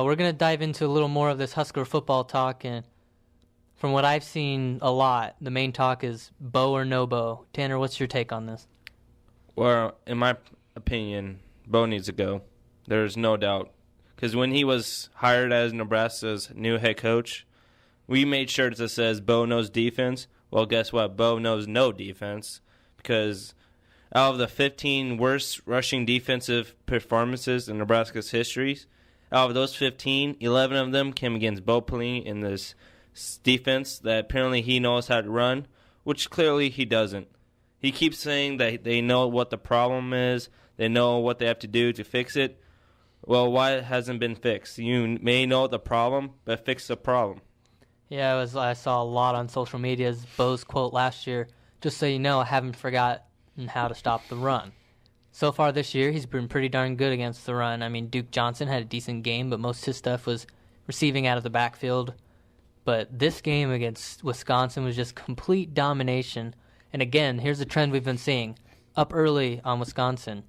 We're going to dive into a little more of this Husker football talk, and from what I've seen a lot, the main talk is Bo or no Bo. Tanner, what's your take on this? Well, in my opinion, Bo needs to go. There's no doubt. Because when he was hired as Nebraska's new head coach, we made shirts that says Bo knows defense. Well, guess what? Bo knows no defense. Because out of the 15 worst rushing defensive performances in Nebraska's history, out of those 15, 11 of them came against Bo Pelini in this defense that apparently he knows how to run, which clearly he doesn't. He keeps saying that they know what the problem is, they know what they have to do to fix it. Well, why it hasn't been fixed? You may know the problem, but fix the problem. Yeah, I saw a lot on social media as Bo's quote last year, just so you know, I haven't forgotten how to stop the run. So far this year, he's been pretty darn good against the run. I mean, Duke Johnson had a decent game, but most of his stuff was receiving out of the backfield. But this game against Wisconsin was just complete domination. And again, here's the trend we've been seeing. Up early on Wisconsin.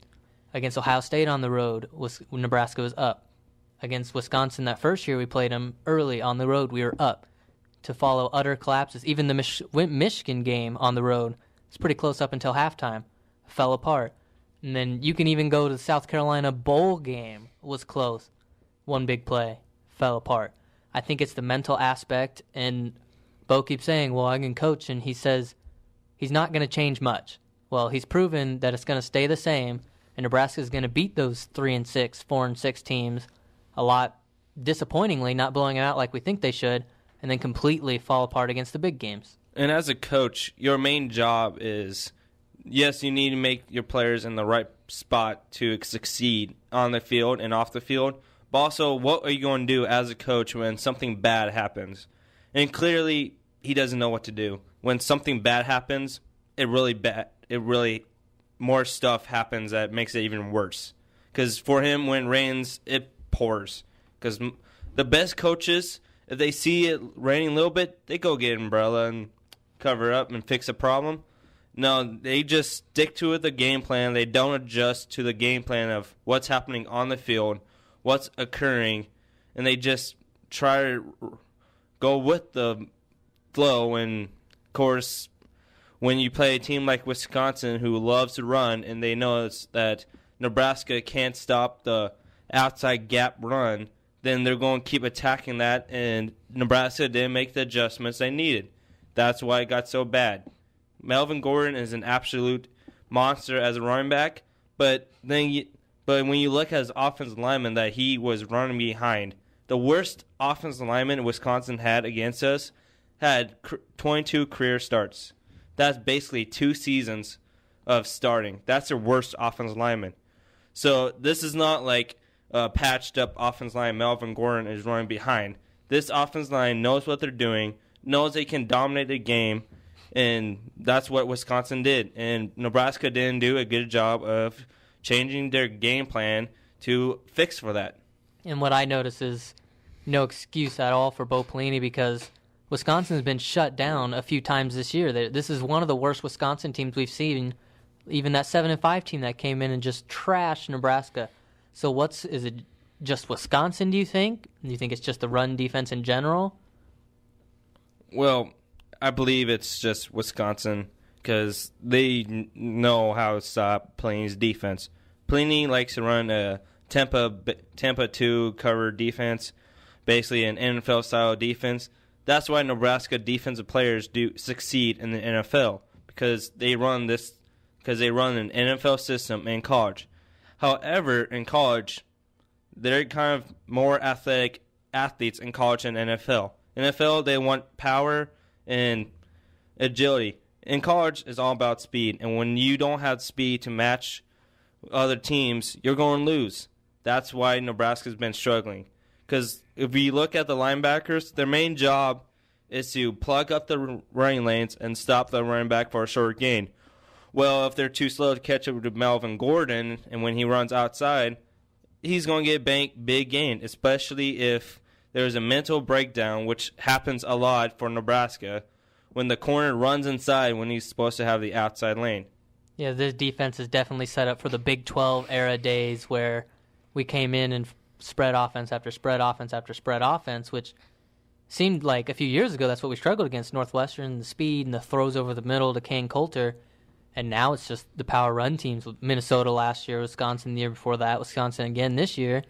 Against Ohio State on the road, Nebraska was up. Against Wisconsin that first year we played them early on the road, we were up. To follow utter collapses. Even the Michigan game on the road, it's pretty close up until halftime. Fell apart. And then you can even go to the South Carolina bowl game. Was close. One big play. Fell apart. I think it's the mental aspect. And Bo keeps saying, well, I can coach. And he says he's not going to change much. Well, he's proven that it's going to stay the same. And Nebraska's going to beat those 3-6, 4-6 teams a lot disappointingly, not blowing them out like we think they should, and then completely fall apart against the big games. And as a coach, your main job is, yes, you need to make your players in the right spot to succeed on the field and off the field, but also what are you going to do as a coach when something bad happens? And clearly, he doesn't know what to do. When something bad happens, it really more stuff happens that makes it even worse. Because for him, when it rains, it pours. Because the best coaches, if they see it raining a little bit, they go get an umbrella and cover up and fix a problem. No, they just stick to the game plan. They don't adjust to the game plan of what's happening on the field, what's occurring, and they just try to go with the flow. And, of course, when you play a team like Wisconsin who loves to run and they know that Nebraska can't stop the outside gap run, then they're going to keep attacking that, and Nebraska didn't make the adjustments they needed. That's why it got so bad. Melvin Gordon is an absolute monster as a running back, but when you look at his offensive lineman that he was running behind, the worst offensive lineman Wisconsin had against us had 22 career starts. That's basically 2 seasons of starting. That's their worst offensive lineman. So this is not like a patched up offensive line Melvin Gordon is running behind. This offensive line knows what they're doing, knows they can dominate the game, and that's what Wisconsin did. And Nebraska didn't do a good job of changing their game plan to fix for that. And what I notice is no excuse at all for Bo Pelini because Wisconsin's been shut down a few times this year. This is one of the worst Wisconsin teams we've seen. Even that 7-5 team that came in and just trashed Nebraska. So is it just Wisconsin, do you think? Do you think it's just the run defense in general? Well, I believe it's just Wisconsin because they know how to stop Pelini's defense. Pelini likes to run a Tampa 2 cover defense, basically an NFL-style defense. That's why Nebraska defensive players do succeed in the NFL because they run an NFL system in college. However, in college, they're kind of more athletic athletes in college than NFL. NFL, they want power and agility. In college, it's all about speed, and when you don't have speed to match other teams, you're going to lose. That's why Nebraska's been struggling. Because if you look at the linebackers, their main job is to plug up the running lanes and stop the running back for a short gain. Well, if they're too slow to catch up to Melvin Gordon, and when he runs outside, he's going to get big gain, especially if there's a mental breakdown, which happens a lot for Nebraska, when the corner runs inside when he's supposed to have the outside lane. Yeah, this defense is definitely set up for the Big 12 era days where we came in and spread offense after spread offense after spread offense, which seemed like a few years ago that's what we struggled against Northwestern, the speed and the throws over the middle to Kane Coulter. And now it's just the power run teams. Minnesota last year, Wisconsin the year before that, Wisconsin again this year.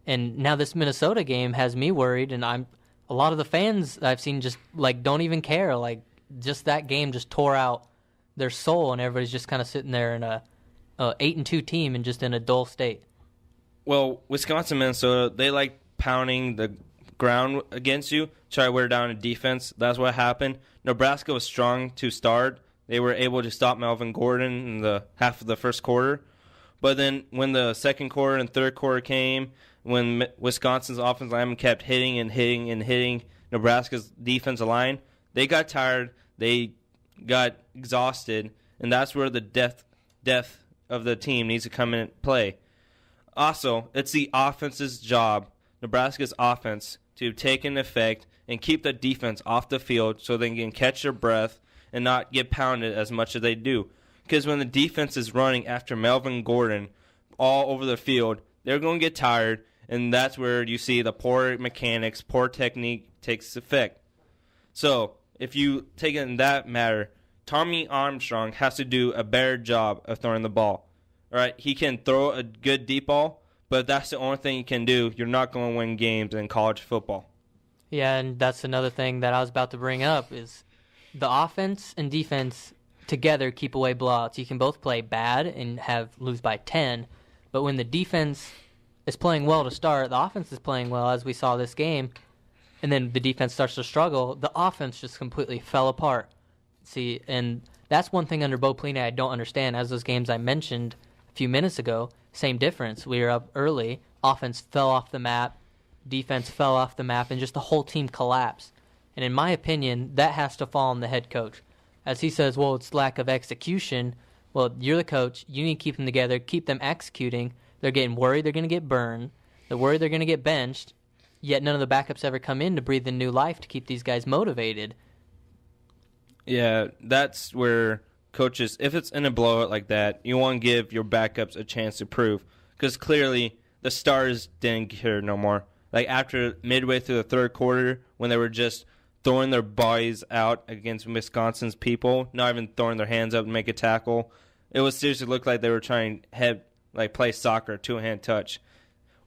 And now this Minnesota game has me worried, and a lot of the fans I've seen just like don't even care. Like just that game just tore out their soul, and everybody's just kind of sitting there in a 8-2 team and just in a dull state. Well, Wisconsin, Minnesota, they like pounding the ground against you, try to wear down a defense. That's what happened. Nebraska was strong to start. They were able to stop Melvin Gordon in the half of the first quarter. But then when the second quarter and third quarter came, when Wisconsin's offensive lineman kept hitting and hitting and hitting Nebraska's defensive line, they got tired. They got exhausted, and that's where the depth of the team needs to come in and play. Also, it's the offense's job, Nebraska's offense, to take an effect and keep the defense off the field so they can catch their breath and not get pounded as much as they do. Because when the defense is running after Melvin Gordon all over the field, they're going to get tired, and that's where you see the poor mechanics, poor technique takes effect. So, if you take it in that matter, Tommy Armstrong has to do a better job of throwing the ball. All right, he can throw a good deep ball, but if that's the only thing he can do, you're not going to win games in college football. Yeah, and that's another thing that I was about to bring up is the offense and defense together keep away blowouts. You can both play bad and lose by 10, but when the defense is playing well to start, the offense is playing well, as we saw this game, and then the defense starts to struggle, the offense just completely fell apart. See, and that's one thing under Bo Pelini I don't understand. As those games I mentioned a few minutes ago, same difference. We were up early, offense fell off the map, defense fell off the map, and just the whole team collapsed. And in my opinion, that has to fall on the head coach. As he says, well, it's lack of execution. Well, you're the coach. You need to keep them together, keep them executing. They're getting worried they're going to get burned. They're worried they're going to get benched, yet none of the backups ever come in to breathe in new life to keep these guys motivated. Yeah, that's where coaches, if it's in a blowout like that, you want to give your backups a chance to prove. Because clearly the stars didn't care no more. Like after midway through the third quarter, when they were just throwing their bodies out against Wisconsin's people, not even throwing their hands up to make a tackle, it was seriously looked like they were trying to play soccer, two-hand touch.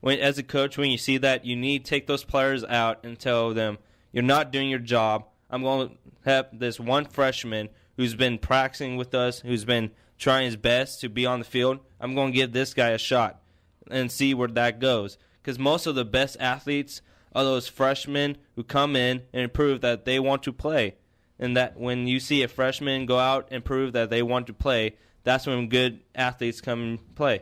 As a coach, when you see that, you need to take those players out and tell them, you're not doing your job. I'm going to have this one freshman who's been practicing with us, who's been trying his best to be on the field. I'm going to give this guy a shot and see where that goes. Because most of the best athletes are those freshmen who come in and prove that they want to play. And that when you see a freshman go out and prove that they want to play, that's when good athletes come and play.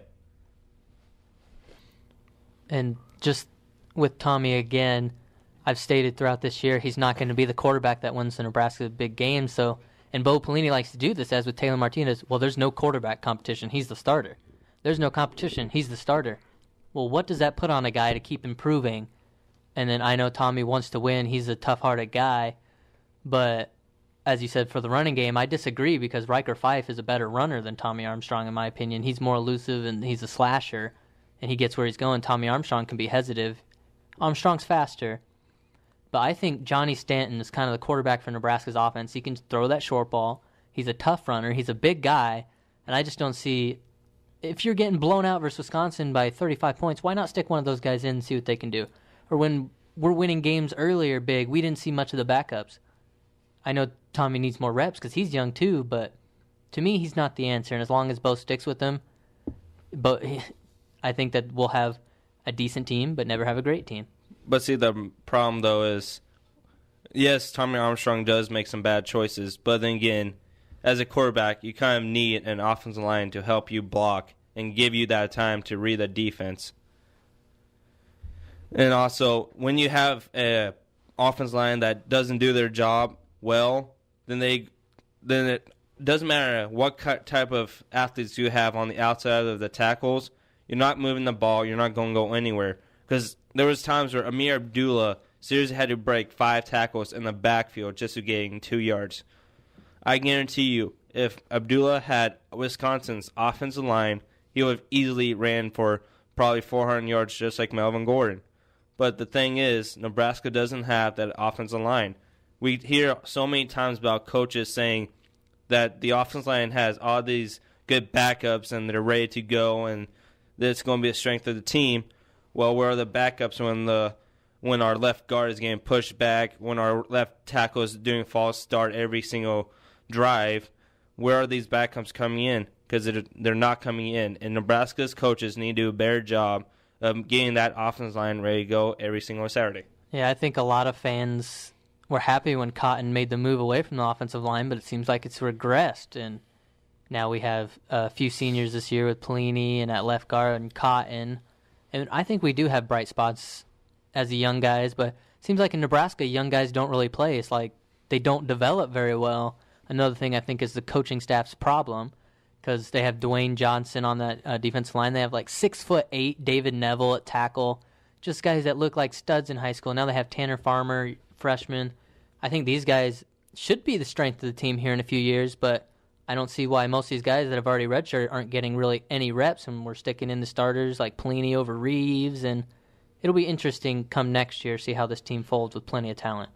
And just with Tommy again, I've stated throughout this year he's not going to be the quarterback that wins the Nebraska big game. So, and Bo Pelini likes to do this, as with Taylor Martinez. Well, there's no quarterback competition. He's the starter. There's no competition. He's the starter. Well, what does that put on a guy to keep improving? And then I know Tommy wants to win. He's a tough-hearted guy. But as you said, for the running game, I disagree because Riker Fife is a better runner than Tommy Armstrong, in my opinion. He's more elusive, and he's a slasher, and he gets where he's going. Tommy Armstrong can be hesitant. Armstrong's faster. But I think Johnny Stanton is kind of the quarterback for Nebraska's offense. He can throw that short ball. He's a tough runner. He's a big guy. And I just don't see, if you're getting blown out versus Wisconsin by 35 points, why not stick one of those guys in and see what they can do? Or when we're winning games earlier big, we didn't see much of the backups. I know Tommy needs more reps because he's young too, but to me, he's not the answer. And as long as Bo sticks with him, but I think that we'll have a decent team, but never have a great team. But see, the problem, though, is, yes, Tommy Armstrong does make some bad choices, but then again, as a quarterback, you kind of need an offensive line to help you block and give you that time to read the defense. And also, when you have an offensive line that doesn't do their job well, then it doesn't matter what type of athletes you have on the outside of the tackles, you're not moving the ball, you're not going to go anywhere. Because there was times where Amir Abdullah seriously had to break 5 tackles in the backfield just to gain 2 yards. I guarantee you, if Abdullah had Wisconsin's offensive line, he would have easily ran for probably 400 yards just like Melvin Gordon. But the thing is, Nebraska doesn't have that offensive line. We hear so many times about coaches saying that the offensive line has all these good backups and they're ready to go and that it's going to be a strength of the team. Well, where are the backups when our left guard is getting pushed back, when our left tackle is doing false start every single drive? Where are these backups coming in? Because they're not coming in. And Nebraska's coaches need to do a better job of getting that offensive line ready to go every single Saturday. Yeah, I think a lot of fans were happy when Cotton made the move away from the offensive line, but it seems like it's regressed. And now we have a few seniors this year with Pelini and at left guard and Cotton. And I think we do have bright spots as the young guys, but it seems like in Nebraska, young guys don't really play. It's like they don't develop very well. Another thing I think is the coaching staff's problem, because they have Dwayne Johnson on that defensive line. They have like 6'8" David Neville at tackle, just guys that look like studs in high school. Now they have Tanner Farmer, freshman. I think these guys should be the strength of the team here in a few years, but I don't see why most of these guys that have already redshirted aren't getting really any reps, and we're sticking in the starters like Pelini over Reeves, and it'll be interesting come next year, see how this team folds with plenty of talent.